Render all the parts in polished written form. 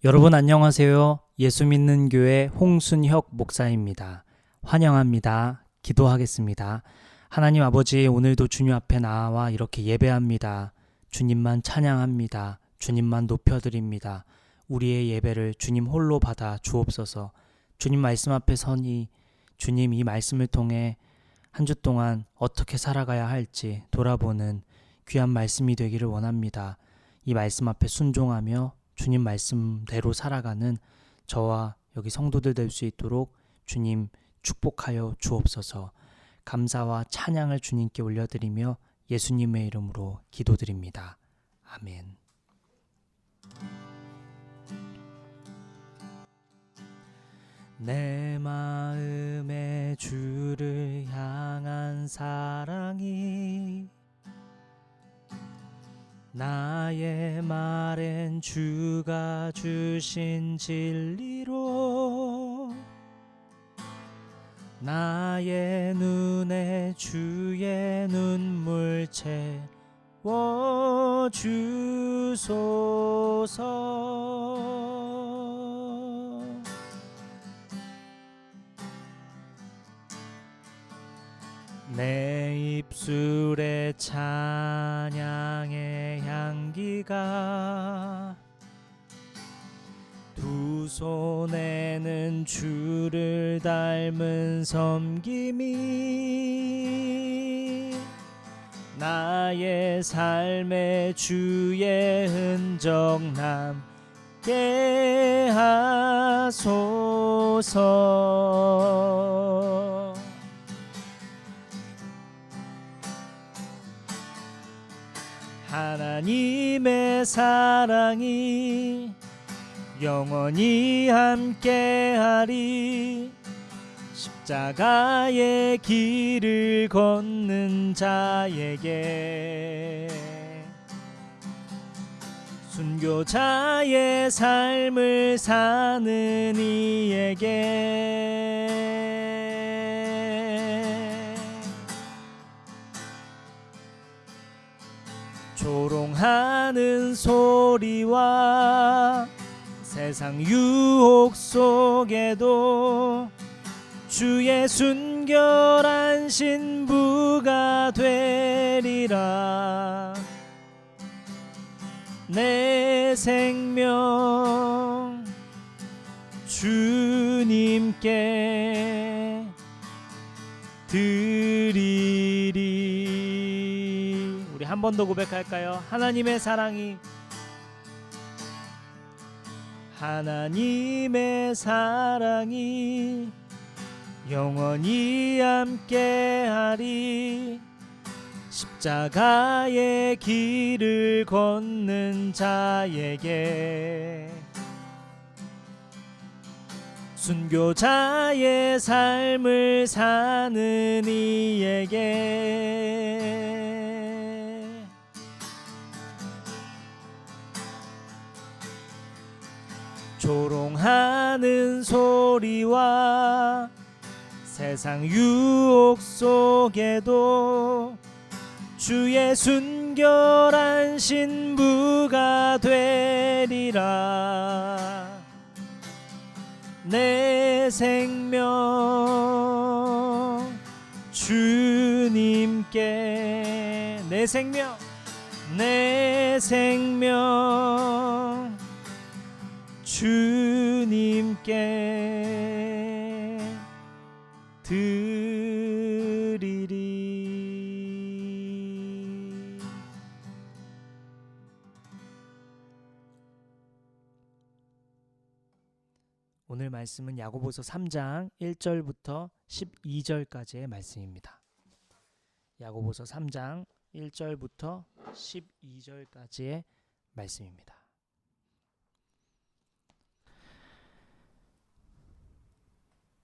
여러분 안녕하세요. 예수 믿는 교회 홍순혁 목사입니다. 환영합니다. 기도하겠습니다. 하나님 아버지, 오늘도 주님 앞에 나와 이렇게 예배합니다. 주님만 찬양합니다. 주님만 높여드립니다. 우리의 예배를 주님 홀로 받아 주옵소서. 주님 말씀 앞에 서니 주님 이 말씀을 통해 한 주 동안 어떻게 살아가야 할지 돌아보는 귀한 말씀이 되기를 원합니다. 이 말씀 앞에 순종하며 주님 말씀대로 살아가는 저와 여기 성도들 될 수 있도록 주님 축복하여 주옵소서. 감사와 찬양을 주님께 올려드리며 예수님의 이름으로 기도드립니다. 아멘. 내 마음에 주를 향한 사랑이 나의 말엔 주가 주신 진리로 나의 눈에 주의 눈물 채워주소서. 내 입술에 찬양의 향기가 두 손에는 주를 닮은 섬김이 나의 삶에 주의 흔적 남게 하소서. 하나님의 사랑이 영원히 함께하리. 십자가의 길을 걷는 자에게 순교자의 삶을 사는 이에게 조롱하는 소리와 세상 유혹 속에도 주의 순결한 신부가 되리라. 내 생명 주님께 드리리. 우리 한 번 더 고백할까요? 하나님의 사랑이 영원히 함께하리. 십자가의 길을 걷는 자에게 순교자의 삶을 사는 이에게 조롱하는 소리와 세상 유혹 속에도 주의 순결한 신부가 되리라. 내 생명 주님께 내 생명 주님께 드리리. 오늘 말씀은 야고보서 3장 1절부터 12절까지의 말씀입니다. 야고보서 3장 1절부터 12절까지의 말씀입니다.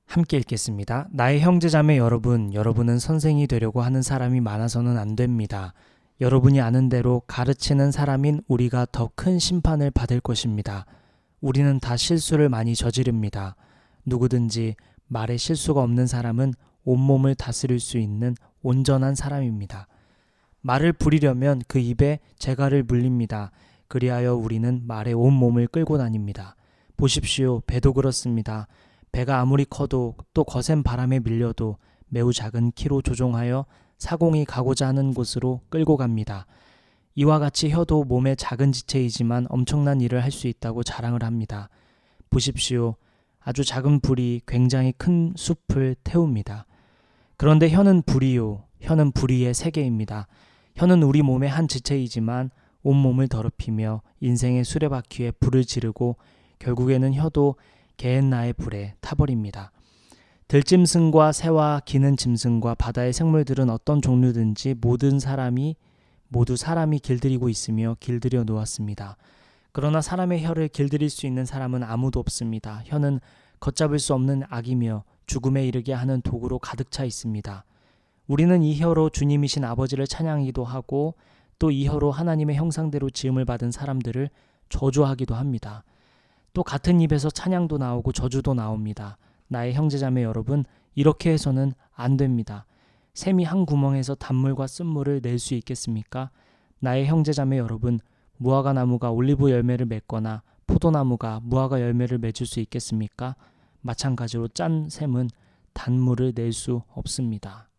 함께 읽겠습니다. 나의 형제자매 여러분, 여러분은 선생이 되려고 하는 사람이 많아서는 안 됩니다. 여러분이 아는 대로 가르치는 사람인 우리가 더 큰 심판을 받을 것입니다. 우리는 다 실수를 많이 저지릅니다. 누구든지 말에 실수가 없는 사람은 온몸을 다스릴 수 있는 온전한 사람입니다. 말을 부리려면 그 입에 재갈을 물립니다. 그리하여 우리는 말에 온몸을 끌고 다닙니다. 보십시오. 배도 그렇습니다. 배가 아무리 커도 또 거센 바람에 밀려도 매우 작은 키로 조종하여 사공이 가고자 하는 곳으로 끌고 갑니다. 이와 같이 혀도 몸의 작은 지체이지만 엄청난 일을 할 수 있다고 자랑을 합니다. 보십시오. 아주 작은 불이 굉장히 큰 숲을 태웁니다. 그런데 혀는 불이요. 혀는 불의의 세계입니다. 혀는 우리 몸의 한 지체이지만 온몸을 더럽히며 인생의 수레바퀴에 불을 지르고 결국에는 혀도 게헨나의 불에 타버립니다. 들짐승과 새와 기는 짐승과 바다의 생물들은 어떤 종류든지 모두 사람이 길들이고 있으며 길들여 놓았습니다. 그러나 사람의 혀를 길들일 수 있는 사람은 아무도 없습니다. 혀는 걷잡을 수 없는 악이며 죽음에 이르게 하는 도구로 가득 차 있습니다. 우리는 이 혀로 주님이신 아버지를 찬양하기도 하고 또 이 혀로 하나님의 형상대로 지음을 받은 사람들을 저주하기도 합니다. 또 같은 입에서 찬양도 나오고 저주도 나옵니다. 나의 형제자매 여러분, 이렇게 해서는 안 됩니다. 샘이 한 구멍에서 단물과 쓴물을 낼 수 있겠습니까? 나의 형제자매 여러분, 무화과 나무가 올리브 열매를 맺거나 포도나무가 무화과 열매를 맺을 수 있겠습니까? 마찬가지로 짠 샘은 단물을 낼 수 없습니다.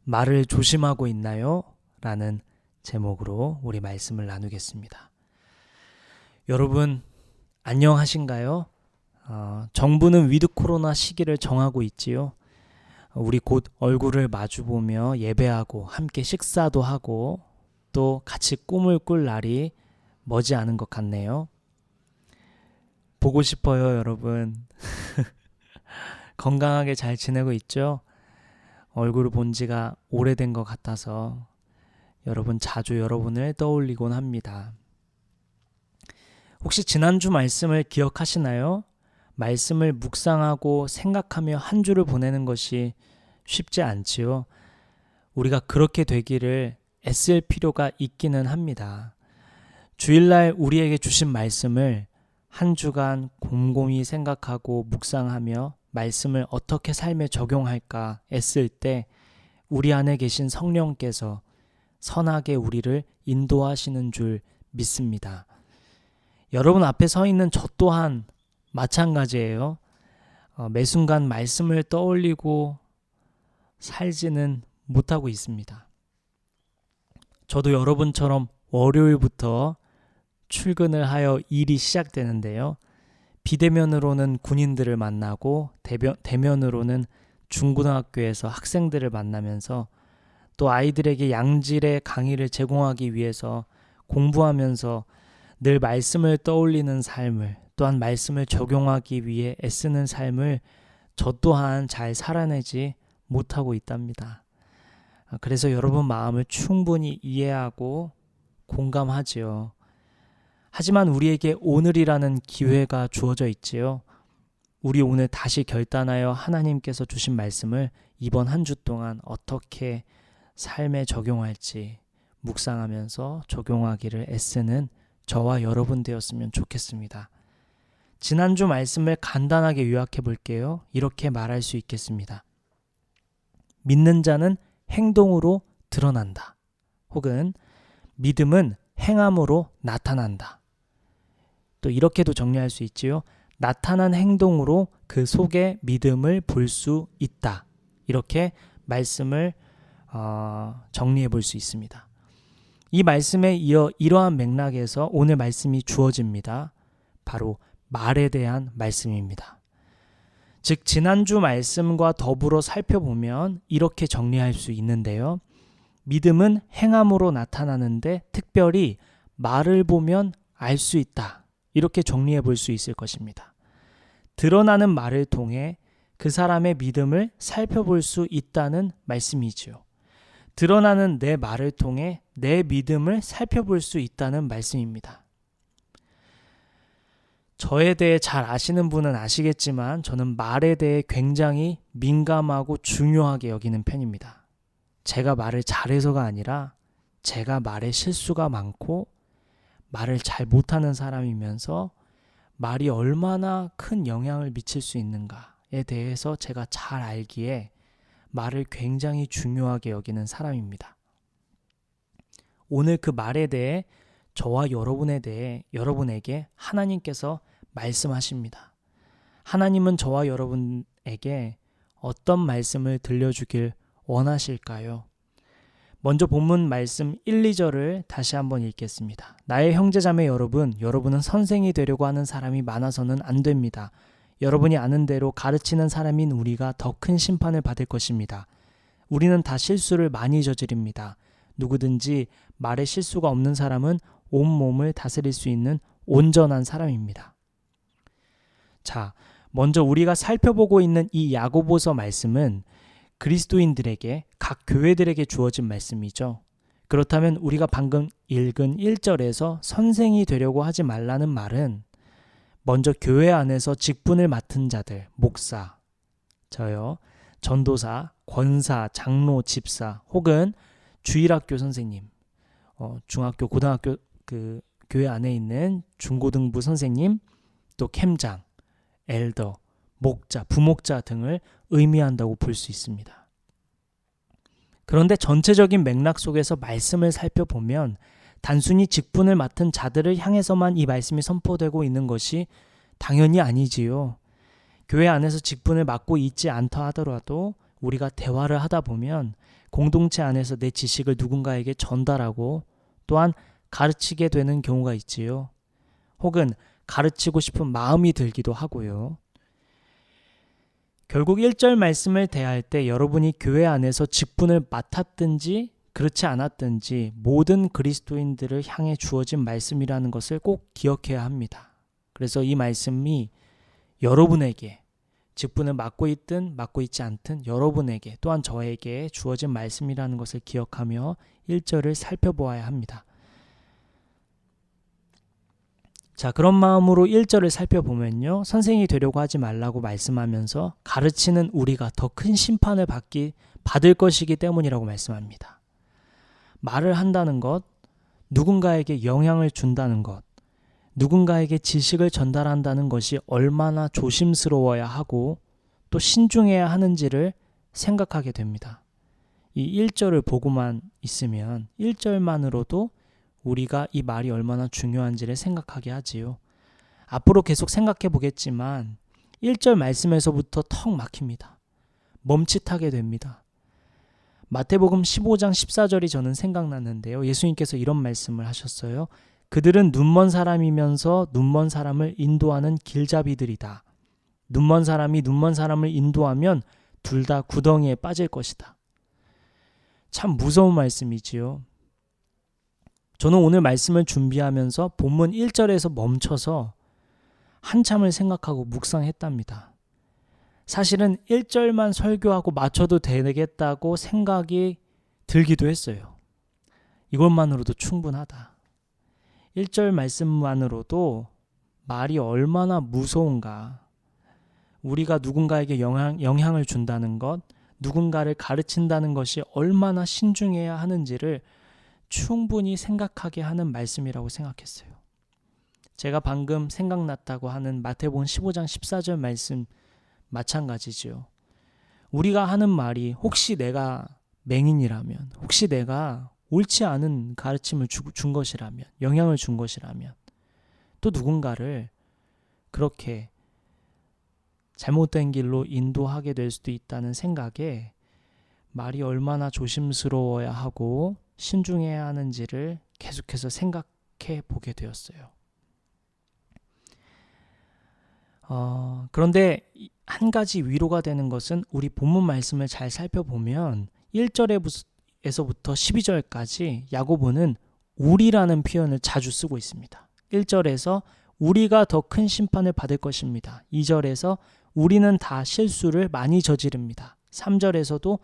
말을 조심하고 있나요? 라는 제목으로 우리 말씀을 나누겠습니다. 여러분 안녕하신가요? 정부는 위드 코로나 시기를 정하고 있지요. 우리 곧 얼굴을 마주보며 예배하고 함께 식사도 하고 또 같이 꿈을 꿀 날이 머지않은 것 같네요. 보고 싶어요, 여러분. 건강하게 잘 지내고 있죠? 얼굴을 본 지가 오래된 것 같아서 여러분 자주 여러분을 떠올리곤 합니다. 혹시 지난주 말씀을 기억하시나요? 말씀을 묵상하고 생각하며 한 주를 보내는 것이 쉽지 않지요. 우리가 그렇게 되기를 애쓸 필요가 있기는 합니다. 주일날 우리에게 주신 말씀을 한 주간 곰곰이 생각하고 묵상하며 말씀을 어떻게 삶에 적용할까 애쓸 때 우리 안에 계신 성령께서 선하게 우리를 인도하시는 줄 믿습니다. 여러분 앞에 서 있는 저 또한 마찬가지예요. 매 순간 말씀을 떠올리고 살지는 못하고 있습니다. 저도 여러분처럼 월요일부터 출근을 하여 일이 시작되는데요. 비대면으로는 군인들을 만나고 대면으로는 중고등학교에서 학생들을 만나면서 또 아이들에게 양질의 강의를 제공하기 위해서 공부하면서 늘 말씀을 떠올리는 삶을 또한 말씀을 적용하기 위해 애쓰는 삶을 저 또한 잘 살아내지 못하고 있답니다. 그래서 여러분 마음을 충분히 이해하고 공감하지요. 하지만 우리에게 오늘이라는 기회가 주어져 있지요. 우리 오늘 다시 결단하여 하나님께서 주신 말씀을 이번 한 주 동안 어떻게 삶에 적용할지 묵상하면서 적용하기를 애쓰는 저와 여러분 되었으면 좋겠습니다. 지난주 말씀을 간단하게 요약해 볼게요. 이렇게 말할 수 있겠습니다. 믿는 자는 행동으로 드러난다. 혹은 믿음은 행함으로 나타난다. 또 이렇게도 정리할 수 있지요. 나타난 행동으로 그 속에 믿음을 볼 수 있다. 이렇게 말씀을 정리해 볼 수 있습니다. 이 말씀에 이어 이러한 맥락에서 오늘 말씀이 주어집니다. 바로 말에 대한 말씀입니다. 즉 지난주 말씀과 더불어 살펴보면 이렇게 정리할 수 있는데요. 믿음은 행함으로 나타나는데 특별히 말을 보면 알 수 있다. 이렇게 정리해 볼 수 있을 것입니다. 드러나는 말을 통해 그 사람의 믿음을 살펴볼 수 있다는 말씀이지요. 드러나는 내 말을 통해 내 믿음을 살펴볼 수 있다는 말씀입니다. 저에 대해 잘 아시는 분은 아시겠지만 저는 말에 대해 굉장히 민감하고 중요하게 여기는 편입니다. 제가 말을 잘해서가 아니라 제가 말에 실수가 많고 말을 잘 못하는 사람이면서 말이 얼마나 큰 영향을 미칠 수 있는가에 대해서 제가 잘 알기에 말을 굉장히 중요하게 여기는 사람입니다. 오늘 그 말에 대해 저와 여러분에 대해 여러분에게 하나님께서 말씀하십니다. 하나님은 저와 여러분에게 어떤 말씀을 들려주길 원하실까요? 먼저 본문 말씀 1, 2절을 다시 한번 읽겠습니다. 나의 형제자매 여러분, 여러분은 선생이 되려고 하는 사람이 많아서는 안 됩니다. 여러분이 아는 대로 가르치는 사람인 우리가 더 큰 심판을 받을 것입니다. 우리는 다 실수를 많이 저지릅니다. 누구든지 말에 실수가 없는 사람은 온몸을 다스릴 수 있는 온전한 사람입니다. 자, 먼저 우리가 살펴보고 있는 이 야고보서 말씀은 그리스도인들에게, 각 교회들에게 주어진 말씀이죠. 그렇다면 우리가 방금 읽은 1절에서 선생이 되려고 하지 말라는 말은 먼저 교회 안에서 직분을 맡은 자들, 목사, 전도사, 권사, 장로, 집사, 혹은 주일학교 선생님, 중학교, 고등학교 교회 안에 있는 중고등부 선생님, 또 캠장, 엘더, 목자, 부목자 등을 의미한다고 볼 수 있습니다. 그런데 전체적인 맥락 속에서 말씀을 살펴보면 단순히 직분을 맡은 자들을 향해서만 이 말씀이 선포되고 있는 것이 당연히 아니지요. 교회 안에서 직분을 맡고 있지 않다 하더라도 우리가 대화를 하다 보면 공동체 안에서 내 지식을 누군가에게 전달하고 또한 가르치게 되는 경우가 있지요. 혹은 가르치고 싶은 마음이 들기도 하고요. 결국 1절 말씀을 대할 때 여러분이 교회 안에서 직분을 맡았든지 그렇지 않았든지 모든 그리스도인들을 향해 주어진 말씀이라는 것을 꼭 기억해야 합니다. 그래서 이 말씀이 여러분에게, 직분을 맡고 있든 맡고 있지 않든 여러분에게, 또한 저에게 주어진 말씀이라는 것을 기억하며 1절을 살펴보아야 합니다. 자, 그런 마음으로 1절을 살펴보면요, 선생이 되려고 하지 말라고 말씀하면서 가르치는 우리가 더 큰 심판을 받을 것이기 때문이라고 말씀합니다. 말을 한다는 것, 누군가에게 영향을 준다는 것, 누군가에게 지식을 전달한다는 것이 얼마나 조심스러워야 하고 또 신중해야 하는지를 생각하게 됩니다. 이 1절을 보고만 있으면 1절만으로도 우리가 이 말이 얼마나 중요한지를 생각하게 하지요. 앞으로 계속 생각해 보겠지만 1절 말씀에서부터 턱 막힙니다. 멈칫하게 됩니다. 마태복음 15장 14절이 저는 생각났는데요. 예수님께서 이런 말씀을 하셨어요. 그들은 눈먼 사람이면서 눈먼 사람을 인도하는 길잡이들이다. 눈먼 사람이 눈먼 사람을 인도하면 둘 다 구덩이에 빠질 것이다. 참 무서운 말씀이지요. 저는 오늘 말씀을 준비하면서 본문 1절에서 멈춰서 한참을 생각하고 묵상했답니다. 사실은 1절만 설교하고 마쳐도 되겠다고 생각이 들기도 했어요. 이것만으로도 충분하다. 1절 말씀만으로도 말이 얼마나 무서운가. 우리가 누군가에게 영향을 준다는 것, 누군가를 가르친다는 것이 얼마나 신중해야 하는지를 충분히 생각하게 하는 말씀이라고 생각했어요. 제가 방금 생각났다고 하는 마태복음 15장 14절 말씀 마찬가지죠. 우리가 하는 말이 혹시 내가 맹인이라면, 혹시 내가 옳지 않은 가르침을 준 것이라면, 영향을 준 것이라면, 또 누군가를 그렇게 잘못된 길로 인도하게 될 수도 있다는 생각에 말이 얼마나 조심스러워야 하고 신중해야 하는지를 계속해서 생각해 보게 되었어요. 그런데 한 가지 위로가 되는 것은 우리 본문 말씀을 잘 살펴보면 1절에서부터 12절까지 야고보는 우리라는 표현을 자주 쓰고 있습니다. 1절에서 우리가 더 큰 심판을 받을 것입니다. 2절에서 우리는 다 실수를 많이 저지릅니다. 3절에서도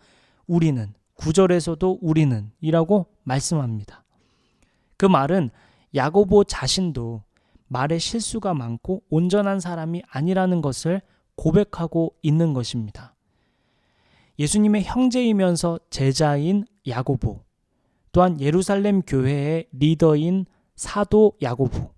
우리는, 9절에서도 우리는 이라고 말씀합니다. 그 말은 야고보 자신도 말에 실수가 많고 온전한 사람이 아니라는 것을 고백하고 있는 것입니다. 예수님의 형제이면서 제자인 야고보, 또한 예루살렘 교회의 리더인 사도 야고보,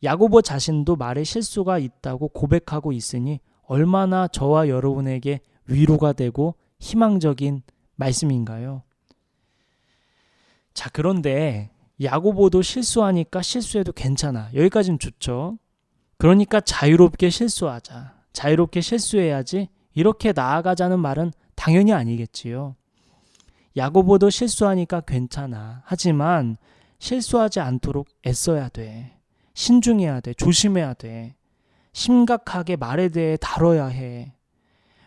야고보 자신도 말에 실수가 있다고 고백하고 있으니 얼마나 저와 여러분에게 위로가 되고 희망적인 말씀인가요? 자, 그런데 야고보도 실수하니까 실수해도 괜찮아. 여기까지는 좋죠. 그러니까 자유롭게 실수하자. 자유롭게 실수해야지 이렇게 나아가자는 말은 당연히 아니겠지요. 야고보도 실수하니까 괜찮아. 하지만 실수하지 않도록 애써야 돼. 신중해야 돼. 조심해야 돼. 심각하게 말에 대해 다뤄야 해.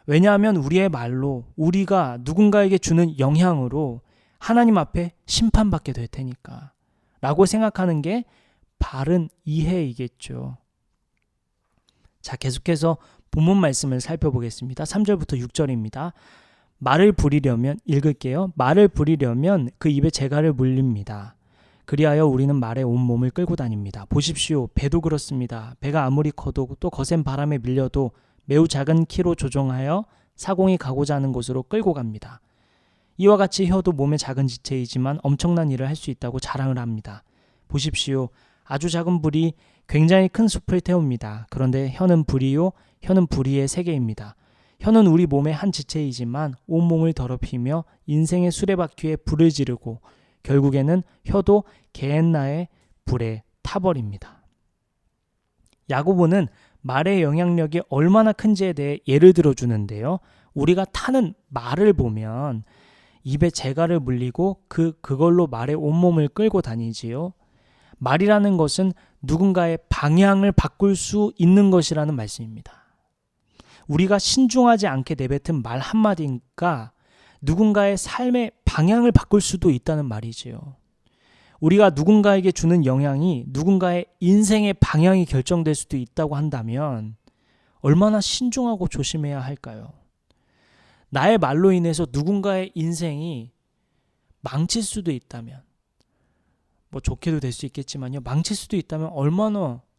왜냐하면 우리의 말로 우리가 누군가에게 주는 영향으로 하나님 앞에 심판받게 될 테니까 라고 생각하는 게 바른 이해이겠죠. 자, 계속해서 본문 말씀을 살펴보겠습니다. 3절부터 6절입니다. 말을 부리려면 읽을게요. 말을 부리려면 그 입에 재갈을 물립니다. 그리하여 우리는 말에 온몸을 끌고 다닙니다. 보십시오. 배도 그렇습니다. 배가 아무리 커도 또 거센 바람에 밀려도 매우 작은 키로 조종하여 사공이 가고자 하는 곳으로 끌고 갑니다. 이와 같이 혀도 몸의 작은 지체이지만 엄청난 일을 할 수 있다고 자랑을 합니다. 보십시오. 아주 작은 불이 굉장히 큰 숲을 태웁니다. 그런데 혀는 불이요, 혀는 불의의 세계입니다. 혀는 우리 몸의 한 지체이지만 온몸을 더럽히며 인생의 수레바퀴에 불을 지르고 결국에는 혀도 게헨나의 불에 타버립니다. 야고보는 말의 영향력이 얼마나 큰지에 대해 예를 들어주는데요. 우리가 타는 말을 보면 입에 재갈을 물리고 그걸로 말의 온몸을 끌고 다니지요. 말이라는 것은 누군가의 방향을 바꿀 수 있는 것이라는 말씀입니다. 우리가 신중하지 않게 내뱉은 말 한마디가 누군가의 삶의 방향을 바꿀 수도 있다는 말이지요. 우리가 누군가에게 주는 영향이 누군가의 인생의 방향이 결정될 수도 있다고 한다면 얼마나 신중하고 조심해야 할까요? 나의 말로 인해서 누군가의 인생이 망칠 수도 있다면, 뭐 좋게도 될 수 있겠지만요, 망칠 수도 있다면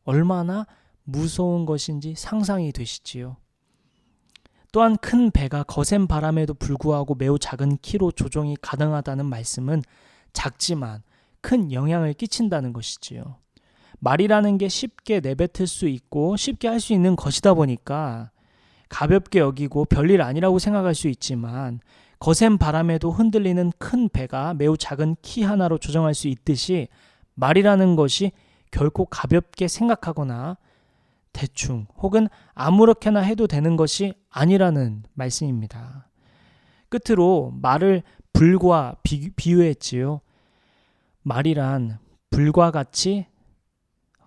얼마나 무서운 것인지 상상이 되시지요. 또한 큰 배가 거센 바람에도 불구하고 매우 작은 키로 조종이 가능하다는 말씀은 작지만 큰 영향을 끼친다는 것이지요. 말이라는 게 쉽게 내뱉을 수 있고 쉽게 할 수 있는 것이다 보니까 가볍게 여기고 별일 아니라고 생각할 수 있지만 거센 바람에도 흔들리는 큰 배가 매우 작은 키 하나로 조정할 수 있듯이 말이라는 것이 결코 가볍게 생각하거나 대충 혹은 아무렇게나 해도 되는 것이 아니라는 말씀입니다. 끝으로 말을 불과 비유했지요. 말이란 불과 같이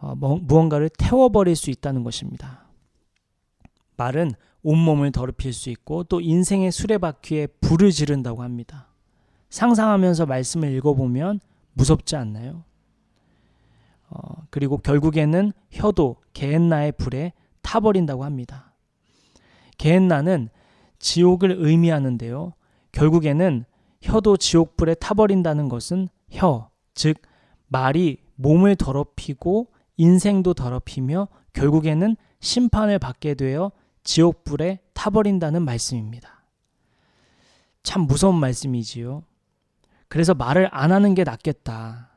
무언가를 태워버릴 수 있다는 것입니다. 말은 온몸을 더럽힐 수 있고 또 인생의 수레바퀴에 불을 지른다고 합니다. 상상하면서 말씀을 읽어보면 무섭지 않나요? 그리고 결국에는 혀도 게헨나의 불에 타버린다고 합니다. 게헨나는 지옥을 의미하는데요. 결국에는 혀도 지옥불에 타버린다는 것은 즉 말이 몸을 더럽히고 인생도 더럽히며 결국에는 심판을 받게 되어 지옥불에 타버린다는 말씀입니다. 참 무서운 말씀이지요. 그래서 말을 안 하는 게 낫겠다.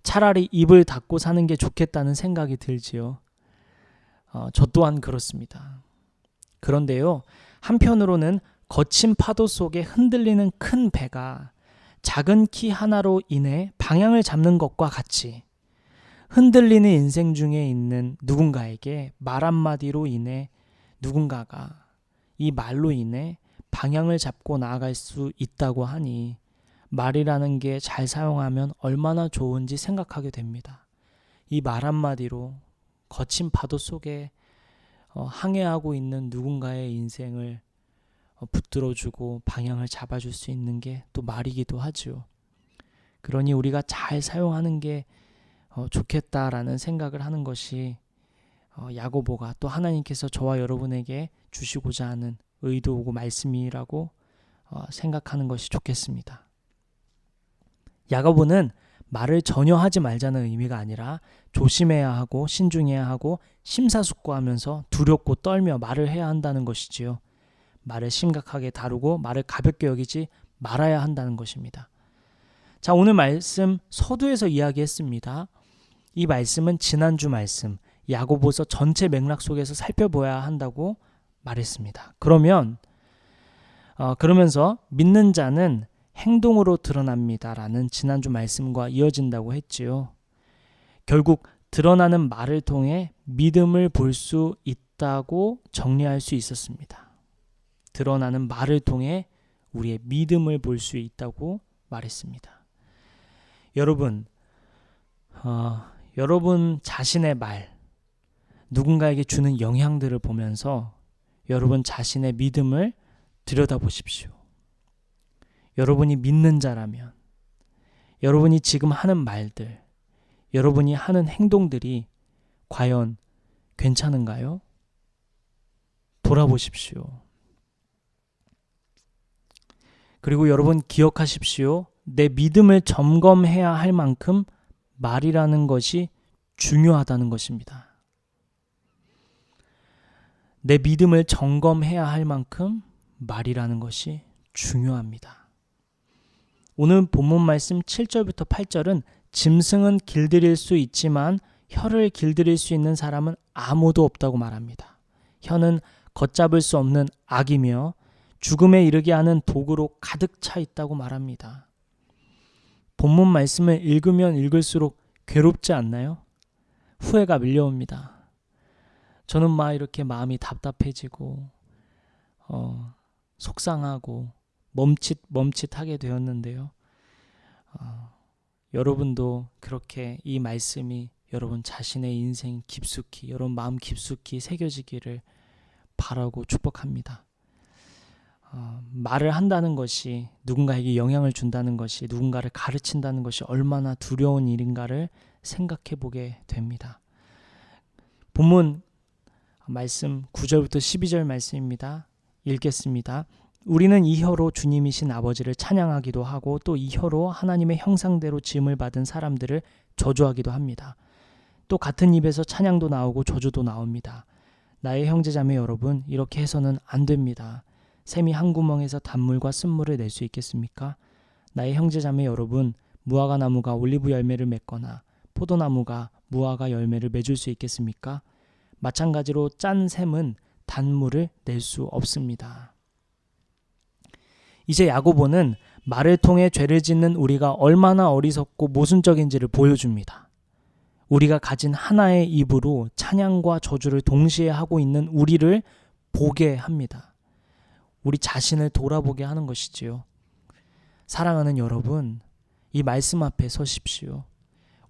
차라리 입을 닫고 사는 게 좋겠다는 생각이 들지요. 저 또한 그렇습니다. 그런데요, 한편으로는 거친 파도 속에 흔들리는 큰 배가 작은 키 하나로 인해 방향을 잡는 것과 같이 흔들리는 인생 중에 있는 누군가에게 말 한마디로 인해 누군가가 이 말로 인해 방향을 잡고 나아갈 수 있다고 하니 말이라는 게 잘 사용하면 얼마나 좋은지 생각하게 됩니다. 이 말 한마디로 거친 파도 속에 항해하고 있는 누군가의 인생을 붙들어주고 방향을 잡아줄 수 있는 게 또 말이기도 하죠. 그러니 우리가 잘 사용하는 게 좋겠다라는 생각을 하는 것이 야고보가 또 하나님께서 저와 여러분에게 주시고자 하는 의도고 말씀이라고 생각하는 것이 좋겠습니다. 야고보는 말을 전혀 하지 말자는 의미가 아니라 조심해야 하고 신중해야 하고 심사숙고하면서 두렵고 떨며 말을 해야 한다는 것이지요. 말을 심각하게 다루고 말을 가볍게 여기지 말아야 한다는 것입니다. 자, 오늘 말씀 서두에서 이야기했습니다. 이 말씀은 지난주 말씀 야고보서 전체 맥락 속에서 살펴봐야 한다고 말했습니다. 그러면서 믿는 자는 행동으로 드러납니다라는 지난주 말씀과 이어진다고 했지요. 결국 드러나는 말을 통해 믿음을 볼 수 있다고 정리할 수 있었습니다. 드러나는 말을 통해 우리의 믿음을 볼 수 있다고 말했습니다. 여러분, 여러분 자신의 말, 누군가에게 주는 영향들을 보면서 여러분 자신의 믿음을 들여다보십시오. 여러분이 믿는 자라면 여러분이 지금 하는 말들, 여러분이 하는 행동들이 과연 괜찮은가요? 돌아보십시오. 그리고 여러분 기억하십시오. 내 믿음을 점검해야 할 만큼 말이라는 것이 중요하다는 것입니다. 내 믿음을 점검해야 할 만큼 말이라는 것이 중요합니다. 오늘 본문 말씀 7절부터 8절은 짐승은 길들일 수 있지만 혀를 길들일 수 있는 사람은 아무도 없다고 말합니다. 혀는 걷잡을 수 없는 악이며 죽음에 이르게 하는 도구로 가득 차 있다고 말합니다. 본문 말씀을 읽으면 읽을수록 괴롭지 않나요? 후회가 밀려옵니다. 저는 막 이렇게 마음이 답답해지고 속상하고 멈칫하게 되었는데요. 여러분도 그렇게 이 말씀이 여러분 자신의 인생 깊숙이, 여러분 마음 깊숙이 새겨지기를 바라고 축복합니다. 말을 한다는 것이, 누군가에게 영향을 준다는 것이, 누군가를 가르친다는 것이 얼마나 두려운 일인가를 생각해 보게 됩니다. 본문 말씀 9절부터 12절 말씀입니다. 읽겠습니다. 우리는 이 혀로 주님이신 아버지를 찬양하기도 하고 또 이 혀로 하나님의 형상대로 지음을 받은 사람들을 저주하기도 합니다. 또 같은 입에서 찬양도 나오고 저주도 나옵니다. 나의 형제자매 여러분, 이렇게 해서는 안 됩니다. 샘이 한 구멍에서 단물과 쓴물을 낼 수 있겠습니까? 나의 형제자매 여러분, 무화과 나무가 올리브 열매를 맺거나 포도나무가 무화과 열매를 맺을 수 있겠습니까? 마찬가지로 짠 샘은 단물을 낼 수 없습니다. 이제 야고보는 말을 통해 죄를 짓는 우리가 얼마나 어리석고 모순적인지를 보여줍니다. 우리가 가진 하나의 입으로 찬양과 저주를 동시에 하고 있는 우리를 보게 합니다. 우리 자신을 돌아보게 하는 것이지요. 사랑하는 여러분, 이 말씀 앞에 서십시오.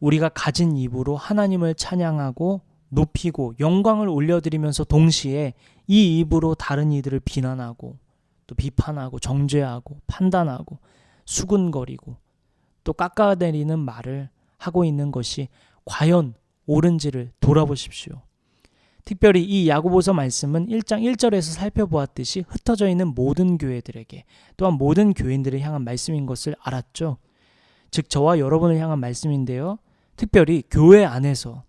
우리가 가진 입으로 하나님을 찬양하고 높이고 영광을 올려드리면서 동시에 이 입으로 다른 이들을 비난하고 또 비판하고 정죄하고 판단하고 수군거리고 또 깎아내리는 말을 하고 있는 것이 과연 옳은지를 돌아보십시오. 특별히 이 야고보서 말씀은 1장 1절에서 살펴보았듯이 흩어져 있는 모든 교회들에게, 또한 모든 교인들을 향한 말씀인 것을 알았죠. 즉 저와 여러분을 향한 말씀인데요. 특별히 교회 안에서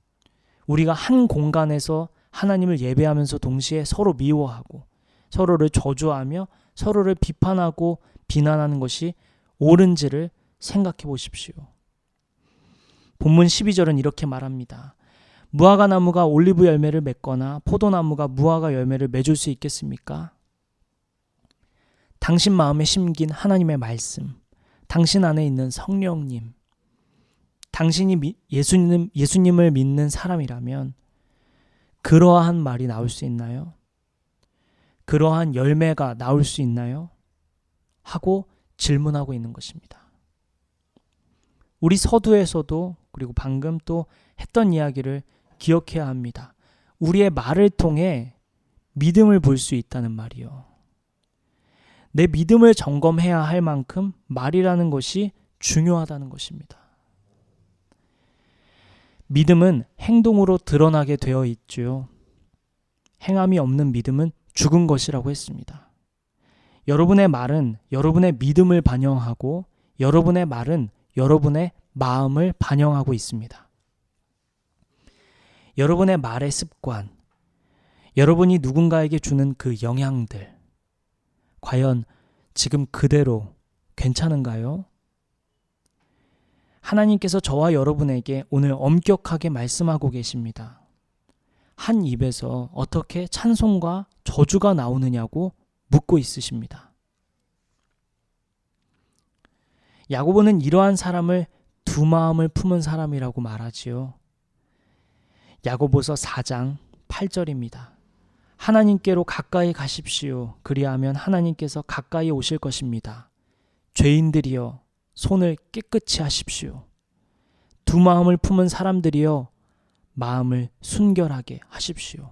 우리가 한 공간에서 하나님을 예배하면서 동시에 서로 미워하고 서로를 저주하며 서로를 비판하고 비난하는 것이 옳은지를 생각해 보십시오. 본문 12절은 이렇게 말합니다. 무화과 나무가 올리브 열매를 맺거나 포도나무가 무화과 열매를 맺을 수 있겠습니까? 당신 마음에 심긴 하나님의 말씀, 당신 안에 있는 성령님, 당신이 예수님을 믿는 사람이라면 그러한 말이 나올 수 있나요? 그러한 열매가 나올 수 있나요? 하고 질문하고 있는 것입니다. 우리 서두에서도 그리고 방금 또 했던 이야기를 기억해야 합니다. 우리의 말을 통해 믿음을 볼 수 있다는 말이요. 내 믿음을 점검해야 할 만큼 말이라는 것이 중요하다는 것입니다. 믿음은 행동으로 드러나게 되어 있죠. 행함이 없는 믿음은 죽은 것이라고 했습니다. 여러분의 말은 여러분의 믿음을 반영하고 여러분의 말은 여러분의 마음을 반영하고 있습니다. 여러분의 말의 습관, 여러분이 누군가에게 주는 그 영향들, 과연 지금 그대로 괜찮은가요? 하나님께서 저와 여러분에게 오늘 엄격하게 말씀하고 계십니다. 한 입에서 어떻게 찬송과 저주가 나오느냐고 묻고 있으십니다. 야고보는 이러한 사람을 두 마음을 품은 사람이라고 말하지요. 야고보서 4장 8절입니다. 하나님께로 가까이 가십시오. 그리하면 하나님께서 가까이 오실 것입니다. 죄인들이여 손을 깨끗이 하십시오. 두 마음을 품은 사람들이여 마음을 순결하게 하십시오.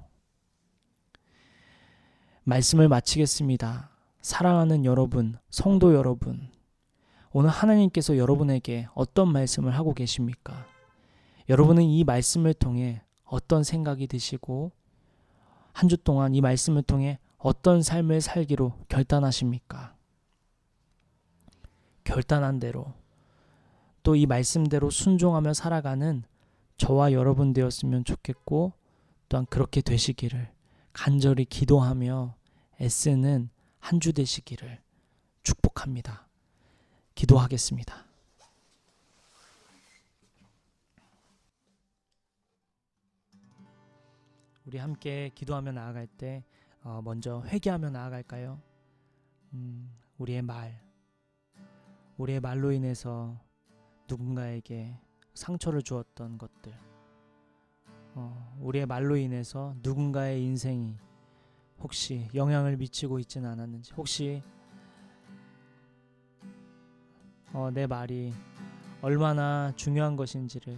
말씀을 마치겠습니다. 사랑하는 여러분, 성도 여러분, 오늘 하나님께서 여러분에게 어떤 말씀을 하고 계십니까? 여러분은 이 말씀을 통해 어떤 생각이 드시고 한 주 동안 이 말씀을 통해 어떤 삶을 살기로 결단하십니까? 결단한 대로 또 이 말씀대로 순종하며 살아가는 저와 여러분 되었으면 좋겠고, 또한 그렇게 되시기를 간절히 기도하며 애쓰는 한 주 되시기를 축복합니다. 기도하겠습니다. 우리 함께 기도하며 나아갈 때 먼저 회개하며 나아갈까요? 우리의 말로 인해서 누군가에게 상처를 주었던 것들, 우리의 말로 인해서 누군가의 인생이 혹시 영향을 미치고 있지는 않았는지, 혹시 내 말이 얼마나 중요한 것인지를,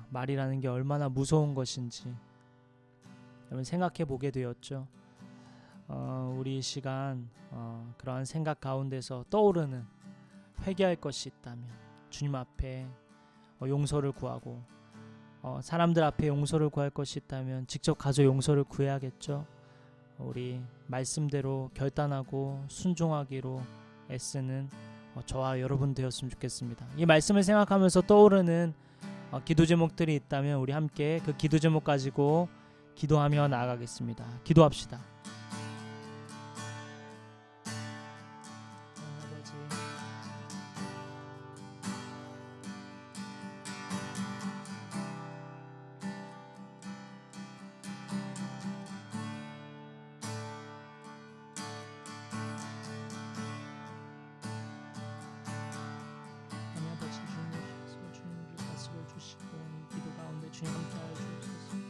말이라는 게 얼마나 무서운 것인지 여러분 생각해 보게 되었죠. 우리 이 시간 그러한 생각 가운데서 떠오르는 회개할 것이 있다면 주님 앞에 용서를 구하고, 사람들 앞에 용서를 구할 것이 있다면 직접 가서 용서를 구해야겠죠. 우리 말씀대로 결단하고 순종하기로 애쓰는 저와 여러분 되었으면 좋겠습니다. 이 말씀을 생각하면서 떠오르는 기도 제목들이 있다면 우리 함께 그 기도 제목 가지고 기도하며 나아가겠습니다. 기도합시다. 주님 함께하여 주옵소서.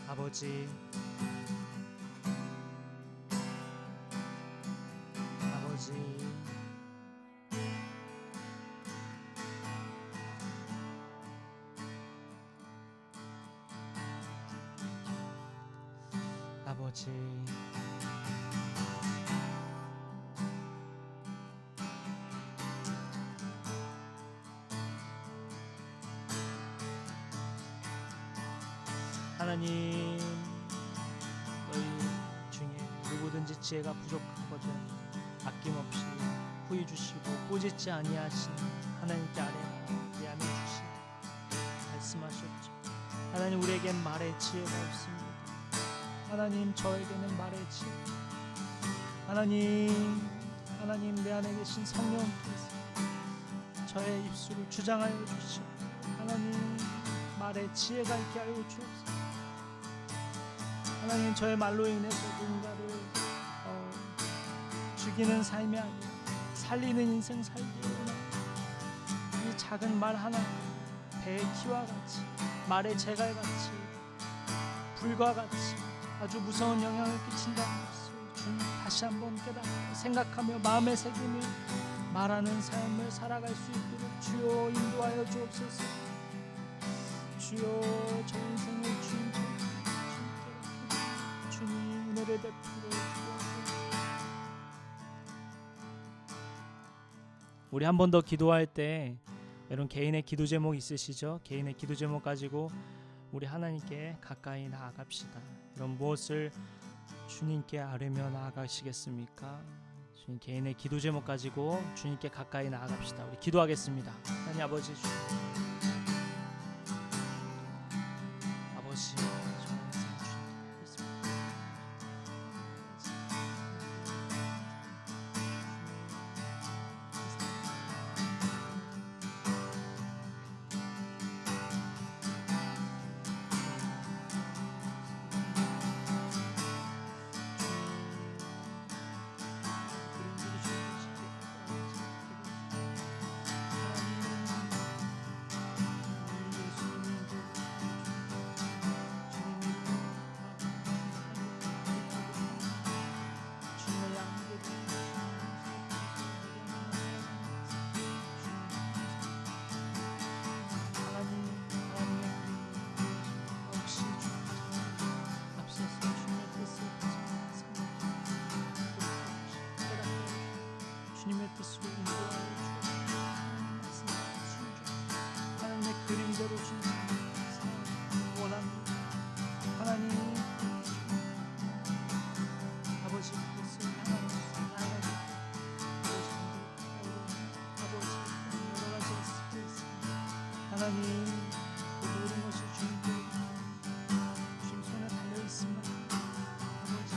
아버지, 아버지, 하나님, 너희 중에 누구든지 지혜가 부족하거든 아낌없이 후히 주시고 꾸짖지 아니하시는 하나님께 아뢰면 주시고 말씀하셨죠. 하나님, 우리에겐 말의 지혜가 없습니다. 하나님, 저에게는 말의 지혜. 하나님 내 안에 계신 성령께서 저의 입술을 주장하여 주시고 하나님 말의 지혜가 있게 하여 주옵소서. 하나님, 저의 말로 인해서 누군가를 죽이는 삶이 아니라 살리는 인생 살기 원합니다. 이 작은 말 하나, 배의 키와 같이, 말의 재갈같이, 불과 같이 아주 무서운 영향을 끼친다는 것을 주님 다시 한번 깨닫고 생각하며 마음에 새기며 말하는 삶을 살아갈 수 있도록 주여 인도하여 주옵소서. 주여, 저 인생을 주님께 주님 은혜를 베풀어 주옵소서. 우리 한 번 더 기도할 때 여러분 개인의 기도 제목 있으시죠? 개인의 기도 제목 가지고 우리 하나님께 가까이 나아갑시다. 여러분 무엇을 주님께 아뢰며 나아가시겠습니까? 주님 개인의 기도 제목 가지고 주님께 가까이 나아갑시다. 우리 기도하겠습니다. 하나님 아버지, 주님 아버지, 주님의 뜻으로 인도하여 주옵소서. 하나님의 그림대로 주님 원합니다. 하나님 아버지 뜻을 향하여 아버지 여러 가지가 쓰여 있습니다. 하나님 그 모든 것이 주님 손에 달려 있습니다. 아버지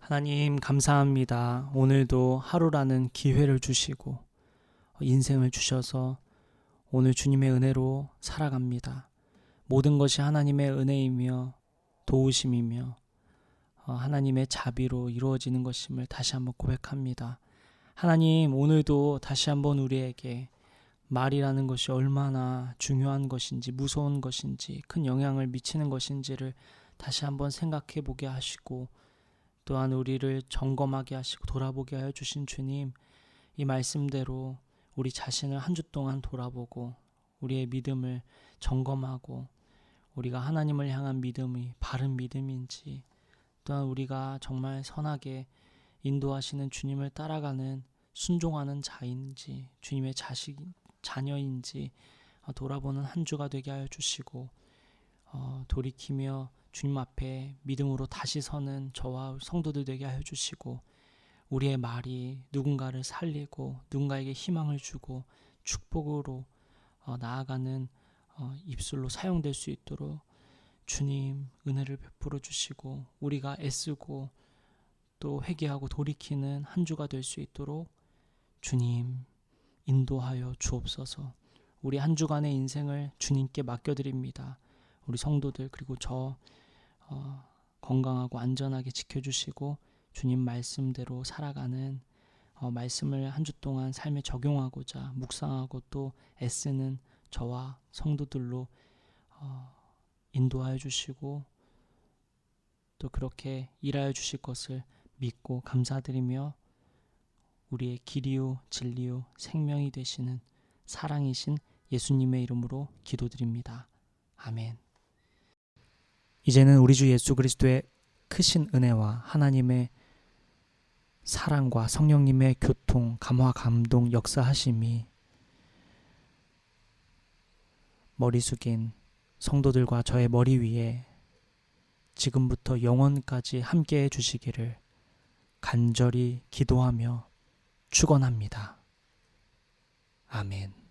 하나님 감사합니다. 오늘도 하루라는 기회를 주시고 인생을 주셔서 오늘 주님의 은혜로 살아갑니다. 모든 것이 하나님의 은혜이며 도우심이며 하나님의 자비로 이루어지는 것임을 다시 한번 고백합니다. 하나님 오늘도 다시 한번 우리에게 말이라는 것이 얼마나 중요한 것인지 무서운 것인지 큰 영향을 미치는 것인지를 다시 한번 생각해 보게 하시고 또한 우리를 점검하게 하시고 돌아보게 하여 주신 주님, 이 말씀대로 우리 자신을 한 주 동안 돌아보고 우리의 믿음을 점검하고 우리가 하나님을 향한 믿음이 바른 믿음인지 또한 우리가 정말 선하게 인도하시는 주님을 따라가는 순종하는 자인지 주님의 자녀인지 돌아보는 한 주가 되게 하여 주시고 돌이키며 주님 앞에 믿음으로 다시 서는 저와 성도들 되게 하여 주시고 우리의 말이 누군가를 살리고 누군가에게 희망을 주고 축복으로 나아가는 입술로 사용될 수 있도록 주님 은혜를 베풀어 주시고 우리가 애쓰고 또 회개하고 돌이키는 한 주가 될 수 있도록 주님 인도하여 주옵소서. 우리 한 주간의 인생을 주님께 맡겨드립니다. 우리 성도들 그리고 저 건강하고 안전하게 지켜주시고 주님 말씀대로 살아가는 말씀을 한 주 동안 삶에 적용하고자 묵상하고 또 애쓰는 저와 성도들로 인도하여 주시고 또 그렇게 일하여 주실 것을 믿고 감사드리며 우리의 길이요 진리요 생명이 되시는 사랑이신 예수님의 이름으로 기도드립니다. 아멘. 이제는 우리 주 예수 그리스도의 크신 은혜와 하나님의 사랑과 성령님의 교통, 감화, 감동, 역사하심이 머리 숙인 성도들과 저의 머리 위에 지금부터 영원까지 함께해 주시기를 간절히 기도하며 축원합니다. 아멘.